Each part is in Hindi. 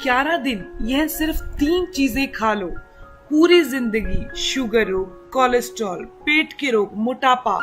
11 दिन यह सिर्फ 3 चीजें खा लो, पूरी जिंदगी शुगर रोग, कोलेस्ट्रॉल, पेट के रोग, मोटापा,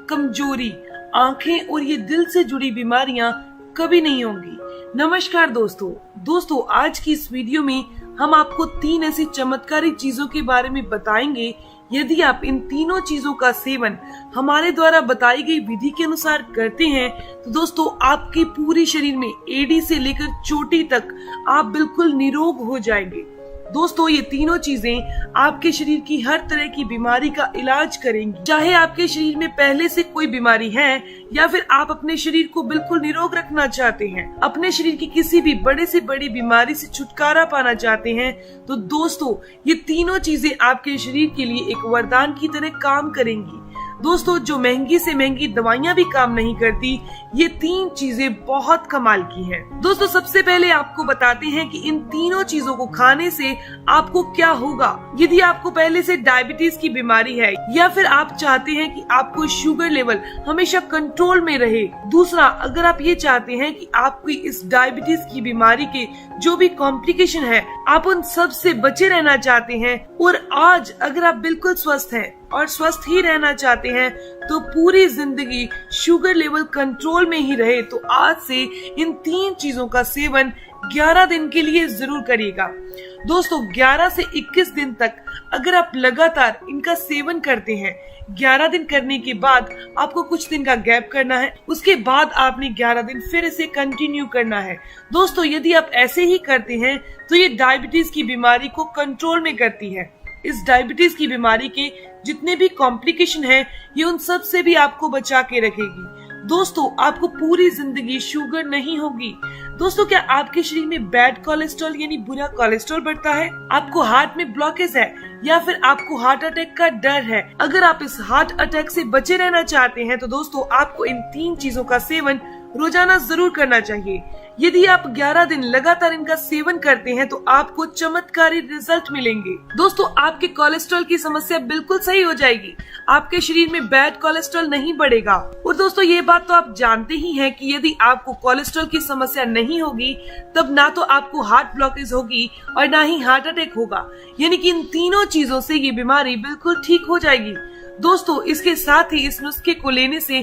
कमजोरी, आंखें और ये दिल से जुड़ी बीमारियां कभी नहीं होंगी। नमस्कार दोस्तों, आज की इस वीडियो में हम आपको 3 ऐसी चमत्कारी चीजों के बारे में बताएंगे। यदि आप इन तीनों चीजों का सेवन हमारे द्वारा बताई गई विधि के अनुसार करते हैं तो दोस्तों आपके पूरे शरीर में एड़ी से लेकर चोटी तक आप बिल्कुल निरोग हो जाएंगे। दोस्तों ये तीनों चीजें आपके शरीर की हर तरह की बीमारी का इलाज करेंगी। चाहे आपके शरीर में पहले से कोई बीमारी है या फिर आप अपने शरीर को बिल्कुल निरोग रखना चाहते हैं, अपने शरीर की किसी भी बड़े से बड़ी बीमारी से छुटकारा पाना चाहते हैं, तो दोस्तों ये तीनों चीजें आपके शरीर के लिए एक वरदान की तरह काम करेंगी। दोस्तों जो महंगी से महंगी दवाइयां भी काम नहीं करती, ये 3 चीजें बहुत कमाल की हैं। दोस्तों सबसे पहले आपको बताते हैं कि इन तीनों चीजों को खाने से आपको क्या होगा। यदि आपको पहले से डायबिटीज की बीमारी है या फिर आप चाहते हैं कि आपको शुगर लेवल हमेशा कंट्रोल में रहे। दूसरा, अगर आप ये चाहते हैं कि आपकी इस डायबिटीज की बीमारी के जो भी कॉम्प्लिकेशन है आप उन सब से बचे रहना चाहते हैं, और आज अगर आप बिल्कुल स्वस्थ हैं और स्वस्थ ही रहना चाहते हैं तो पूरी जिंदगी शुगर लेवल कंट्रोल में ही रहे, तो आज से इन 3 चीजों का सेवन 11 दिन के लिए जरूर करिएगा। दोस्तों 11 से 21 दिन तक अगर आप लगातार इनका सेवन करते हैं, 11 दिन करने के बाद आपको कुछ दिन का गैप करना है, उसके बाद आपने 11 दिन फिर इसे कंटिन्यू करना है। दोस्तों यदि आप ऐसे ही करते हैं तो ये डायबिटीज की बीमारी को कंट्रोल में करती है। इस डायबिटीज की बीमारी के जितने भी कॉम्प्लिकेशन हैं, ये उन सब से भी आपको बचा के रखेगी। दोस्तों आपको पूरी जिंदगी शुगर नहीं होगी। दोस्तों क्या आपके शरीर में बैड कोलेस्ट्रॉल यानी बुरा कोलेस्ट्रॉल बढ़ता है, आपको हार्ट में ब्लॉकेज है या फिर आपको हार्ट अटैक का डर है? अगर आप इस हार्ट अटैक से बचे रहना चाहते हैं तो दोस्तों आपको इन 3 चीजों का सेवन रोजाना जरूर करना चाहिए। यदि आप 11 दिन लगातार इनका सेवन करते हैं तो आपको चमत्कारी रिजल्ट मिलेंगे। दोस्तों आपके कोलेस्ट्रॉल की समस्या बिल्कुल सही हो जाएगी, आपके शरीर में बैड कोलेस्ट्रॉल नहीं बढ़ेगा। और दोस्तों ये बात तो आप जानते ही हैं कि यदि आपको कोलेस्ट्रॉल की समस्या नहीं होगी तब ना तो आपको हार्ट ब्लॉकेज होगी और ना ही हार्ट अटैक होगा, यानी कि इन तीनों चीजों से ये बीमारी बिल्कुल ठीक हो जाएगी। दोस्तों इसके साथ ही इस नुस्खे को लेने से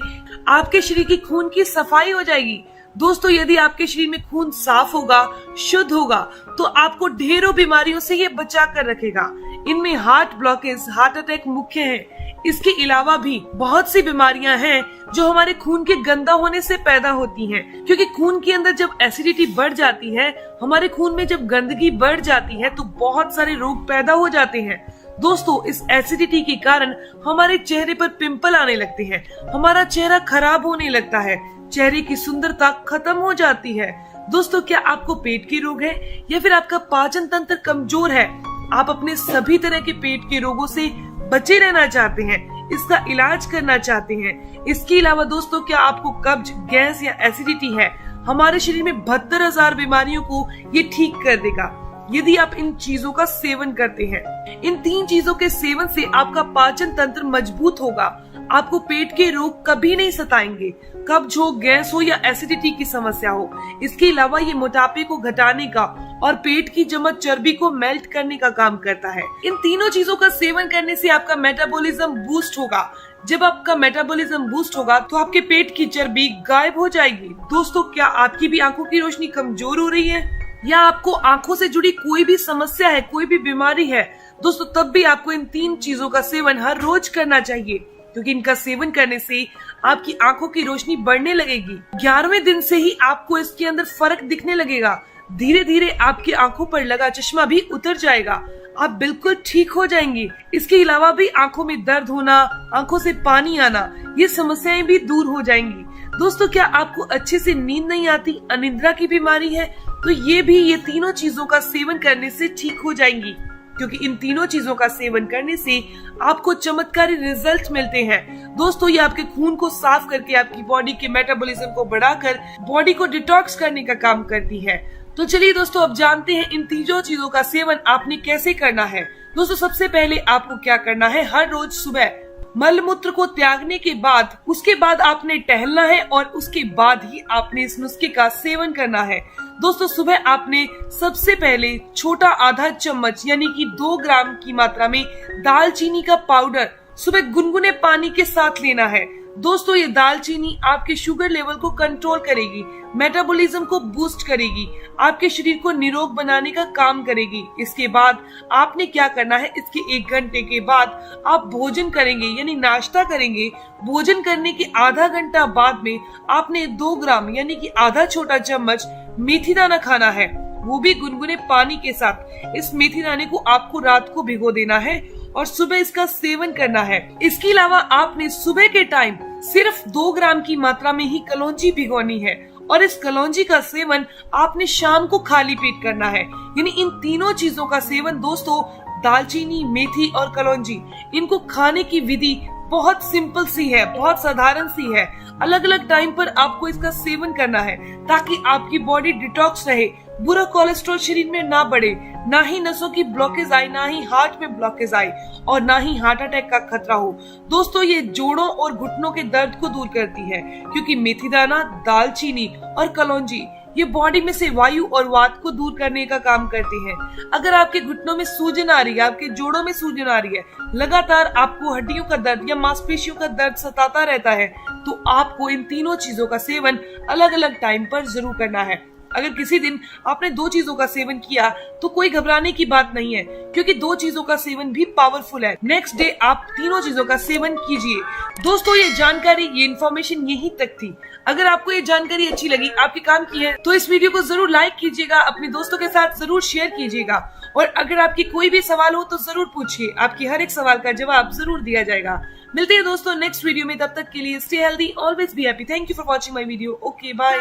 आपके शरीर की खून की सफाई हो जाएगी। दोस्तों यदि आपके शरीर में खून साफ होगा, शुद्ध होगा, तो आपको ढेरों बीमारियों से ये बचा कर रखेगा। इनमें हार्ट ब्लॉकेज, हार्ट अटैक मुख्य है। इसके अलावा भी बहुत सी बीमारियां हैं जो हमारे खून के गंदा होने से पैदा होती हैं, क्योंकि खून के अंदर जब एसिडिटी बढ़ जाती है, हमारे खून में जब गंदगी बढ़ जाती है तो बहुत सारे रोग पैदा हो जाते हैं। दोस्तों इस एसिडिटी के कारण हमारे चेहरे पर पिंपल आने लगते हैं, हमारा चेहरा खराब होने लगता है, चेहरे की सुंदरता खत्म हो जाती है। दोस्तों क्या आपको पेट के रोग है या फिर आपका पाचन तंत्र कमजोर है, आप अपने सभी तरह के पेट के रोगों से बचे रहना चाहते हैं, इसका इलाज करना चाहते हैं। इसके अलावा दोस्तों क्या आपको कब्ज, गैस या एसिडिटी है, हमारे शरीर में 72,000 बीमारियों को ये ठीक कर देगा यदि आप इन चीजों का सेवन करते हैं। इन 3 चीजों के सेवन से आपका पाचन तंत्र मजबूत होगा, आपको पेट के रोग कभी नहीं सताएंगे, कब्ज हो, गैस हो या एसिडिटी की समस्या हो। इसके अलावा ये मोटापे को घटाने का और पेट की जमा चर्बी को मेल्ट करने का काम करता है। इन तीनों चीजों का सेवन करने से आपका मेटाबॉलिज्म बूस्ट होगा। जब आपका मेटाबॉलिज्म बूस्ट होगा तो आपके पेट की चर्बी गायब हो जाएगी। दोस्तों क्या आपकी भी आंखों की रोशनी कमजोर हो रही है या आपको आंखों से जुड़ी कोई भी समस्या है, कोई भी बीमारी है, दोस्तों तब भी आपको इन 3 चीजों का सेवन हर रोज करना चाहिए, क्योंकि इनका सेवन करने से आपकी आंखों की रोशनी बढ़ने लगेगी। 11वें दिन से ही आपको इसके अंदर फर्क दिखने लगेगा। धीरे धीरे आपकी आंखों पर लगा चश्मा भी उतर जाएगा, आप बिल्कुल ठीक हो जाएंगे। इसके अलावा भी आंखों में दर्द होना, आंखों से पानी आना, ये समस्याएं भी दूर हो जाएंगी। दोस्तों क्या आपको अच्छे से नींद नहीं आती, अनिद्रा की बीमारी है, तो ये तीनों चीजों का सेवन करने से ठीक हो जाएंगी, क्योंकि इन तीनों चीजों का सेवन करने से आपको चमत्कारी रिजल्ट मिलते हैं। दोस्तों ये आपके खून को साफ करके आपकी बॉडी के मेटाबॉलिज्म को बढ़ाकर बॉडी को डिटॉक्स करने का काम करती है। तो चलिए दोस्तों अब जानते हैं इन तीनों चीजों का सेवन आपने कैसे करना है। दोस्तों सबसे पहले आपको क्या करना है, हर रोज सुबह मल मूत्र को त्यागने के बाद उसके बाद आपने टहलना है और उसके बाद ही आपने इस नुस्खे का सेवन करना है। दोस्तों सुबह आपने सबसे पहले छोटा आधा चम्मच यानी कि 2 ग्राम की मात्रा में दालचीनी का पाउडर सुबह गुनगुने पानी के साथ लेना है। दोस्तों ये दालचीनी आपके शुगर लेवल को कंट्रोल करेगी, मेटाबॉलिज्म को बूस्ट करेगी, आपके शरीर को निरोग बनाने का काम करेगी। इसके बाद आपने क्या करना है, इसके 1 घंटे के बाद आप भोजन करेंगे यानी नाश्ता करेंगे। भोजन करने के आधा घंटा बाद में आपने 2 ग्राम यानी कि आधा छोटा चम्मच मेथी दाना खाना है, वो भी गुनगुने पानी के साथ। इस मेथी दाने को आपको रात को भिगो देना है और सुबह इसका सेवन करना है। इसके अलावा आपने सुबह के टाइम सिर्फ 2 ग्राम की मात्रा में ही कलौंजी भिगोनी है और इस कलौंजी का सेवन आपने शाम को खाली पेट करना है। यानी इन तीनों चीजों का सेवन दोस्तों, दालचीनी, मेथी और कलौंजी, इनको खाने की विधि बहुत सिंपल सी है, बहुत साधारण सी है। अलग अलग टाइम पर आपको इसका सेवन करना है ताकि आपकी बॉडी डिटॉक्स रहे, बुरा कोलेस्ट्रॉल शरीर में ना बढ़े, ना ही नसों की ब्लॉकेज आए, ना ही हार्ट में ब्लॉकेज आए और ना ही हार्ट अटैक का खतरा हो। दोस्तों ये जोड़ों और घुटनों के दर्द को दूर करती है क्योंकि मेथी दाना, दालचीनी और कलौंजी ये बॉडी में से वायु और वात को दूर करने का काम करती हैं। अगर आपके घुटनों में सूजन आ रही है, आपके जोड़ों में सूजन आ रही है, लगातार आपको हड्डियों का दर्द या मांसपेशियों का दर्द सताता रहता है, तो आपको इन तीनों चीजों का सेवन अलग अलग टाइम पर जरूर करना है। अगर किसी दिन आपने 2 चीजों का सेवन किया तो कोई घबराने की बात नहीं है क्योंकि 2 चीजों का सेवन भी पावरफुल है। नेक्स्ट डे आप तीनों चीजों का सेवन कीजिए। दोस्तों ये जानकारी, ये इन्फॉर्मेशन यहीं तक थी। अगर आपको ये जानकारी अच्छी लगी, आपके काम की है, तो इस वीडियो को जरूर लाइक कीजिएगा, अपने दोस्तों के साथ जरूर शेयर कीजिएगा और अगर आपकी कोई भी सवाल हो तो जरूर पूछिए, आपकी हर एक सवाल का जवाब जरूर दिया जाएगा। मिलते हैं दोस्तों नेक्स्ट वीडियो में, तब तक के लिए stay healthy, always be happy. Thank you for watching my video. Okay bye.